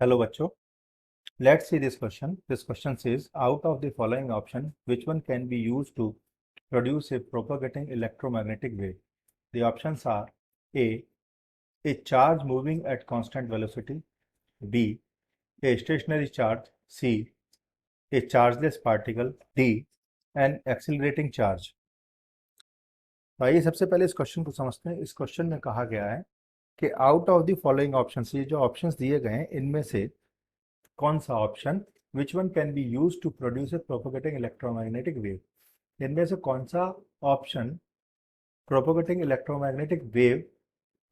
Hello बच्चों, let's see this question. This question says, out of the following option, which one can be used to produce a propagating electromagnetic wave? The options are a charge moving at constant velocity, B, a stationary charge, C, a chargeless particle, D, an accelerating charge. तो आइए सबसे पहले इस question को समझते हैं। इस question में कहा गया है कि out of the following options, ये जो ऑप्शंस दिए गए हैं इनमें से कौन सा option which one can be use to produce a propagating electromagnetic wave, इनमें से कौन सा option propagating electromagnetic wave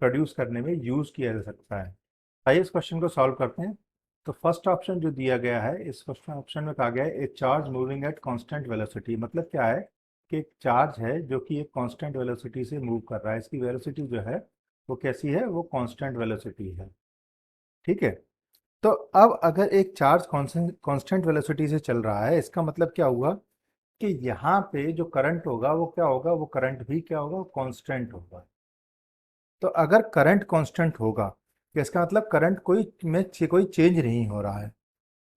produce करने में यूज किया जा सकता है। आइए इस क्वेश्चन को सॉल्व करते हैं। तो फर्स्ट ऑप्शन जो दिया गया है, इस फर्स्ट ऑप्शन में कहा गया है ए charge moving at constant velocity. मतलब क्या है कि एक चार्ज है जो कि एक कांस्टेंट वेलोसिटी से मूव कर रहा है। इसकी वेलोसिटी जो है वो कैसी है, वो कांस्टेंट वेलोसिटी है। ठीक है, तो अब अगर एक चार्ज कांस्टेंट वेलोसिटी से चल रहा है, इसका मतलब क्या हुआ कि यहाँ पे जो करंट होगा वो क्या होगा, वो करंट भी क्या होगा, कांस्टेंट होगा। तो अगर करंट कांस्टेंट होगा, इसका मतलब करंट कोई चेंज नहीं हो रहा है।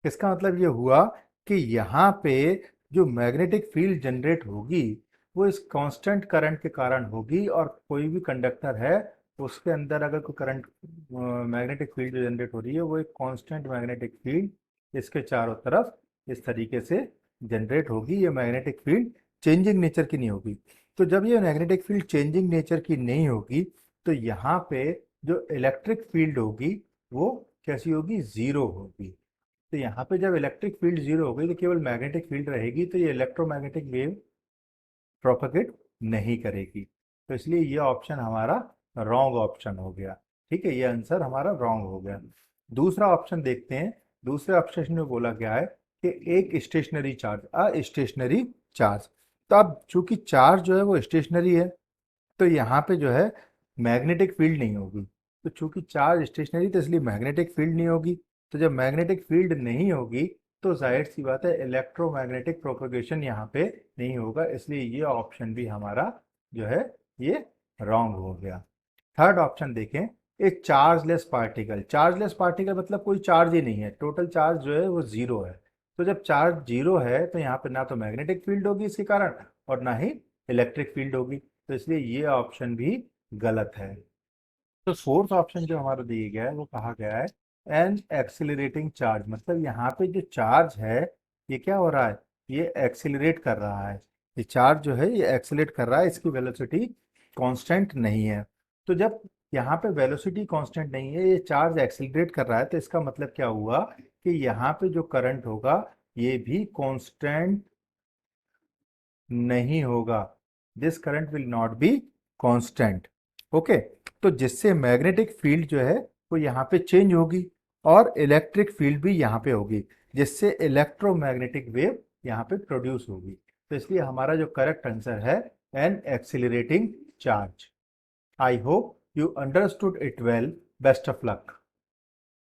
इसका मतलब ये हुआ कि यहाँ पे जो मैग्नेटिक फील्ड जनरेट होगी वो इस कांस्टेंट करंट के कारण होगी, और कोई भी कंडक्टर है उसके अंदर अगर कोई करंट मैग्नेटिक फील्ड जो जनरेट हो रही है वो एक कांस्टेंट मैग्नेटिक फील्ड इसके चारों तरफ इस तरीके से जनरेट होगी। ये मैग्नेटिक फील्ड चेंजिंग नेचर की नहीं होगी। तो जब ये मैग्नेटिक फील्ड चेंजिंग नेचर की नहीं होगी तो यहाँ पे जो इलेक्ट्रिक फील्ड होगी वो कैसी होगी, ज़ीरो होगी। तो यहाँ पे जब इलेक्ट्रिक फील्ड जीरो हो गई तो केवल मैग्नेटिक फील्ड रहेगी, तो ये इलेक्ट्रोमैग्नेटिक वेव प्रोपगेट नहीं करेगी। तो इसलिए ये ऑप्शन हमारा रॉन्ग ऑप्शन हो गया। ठीक है, ये आंसर हमारा रॉन्ग हो गया। दूसरा ऑप्शन देखते हैं। दूसरे ऑप्शन में बोला गया है कि एक स्टेशनरी चार्ज, स्टेशनरी चार्ज। तो अब चूंकि चार्ज जो है वो स्टेशनरी है तो यहाँ पे जो है मैग्नेटिक फील्ड नहीं होगी। तो चूंकि चार्ज स्टेशनरी तो इसलिए मैग्नेटिक फील्ड नहीं होगी। तो जब मैग्नेटिक फील्ड नहीं होगी तो जाहिर सी बात है इलेक्ट्रोमैग्नेटिक प्रोपगेशन यहाँ पे नहीं होगा। इसलिए ये ऑप्शन भी हमारा जो है ये रॉन्ग हो गया। थर्ड ऑप्शन देखें, एक चार्जलेस पार्टिकल। चार्जलेस पार्टिकल मतलब कोई चार्ज ही नहीं है, टोटल चार्ज जो है वो जीरो है। तो जब चार्ज जीरो है तो यहाँ पे ना तो मैग्नेटिक फील्ड होगी इसके कारण और ना ही इलेक्ट्रिक फील्ड होगी। तो इसलिए ये ऑप्शन भी गलत है। तो फोर्थ ऑप्शन जो हमारा दिया गया है वो कहा गया है एन एक्सिलरेटिंग चार्ज। मतलब यहाँ पे जो चार्ज है ये क्या हो रहा है, ये एक्सिलरेट कर रहा है। ये चार्ज जो है ये एक्सिलरेट कर रहा है, इसकी वेलोसिटी कांस्टेंट नहीं है। तो जब यहाँ पे वेलोसिटी कांस्टेंट नहीं है, ये चार्ज एक्सिलरेट कर रहा है, तो इसका मतलब क्या हुआ कि यहाँ पे जो करंट होगा ये भी कांस्टेंट नहीं होगा। This current will not be constant. Okay, तो जिससे मैग्नेटिक फील्ड जो है वो यहाँ पे चेंज होगी और इलेक्ट्रिक फील्ड भी यहाँ पे होगी, जिससे इलेक्ट्रोमैग्नेटिक वेव यहाँ पे प्रोड्यूस होगी। तो इसलिए हमारा जो करेक्ट आंसर है an accelerating charge. I hope you understood it well. Best of luck.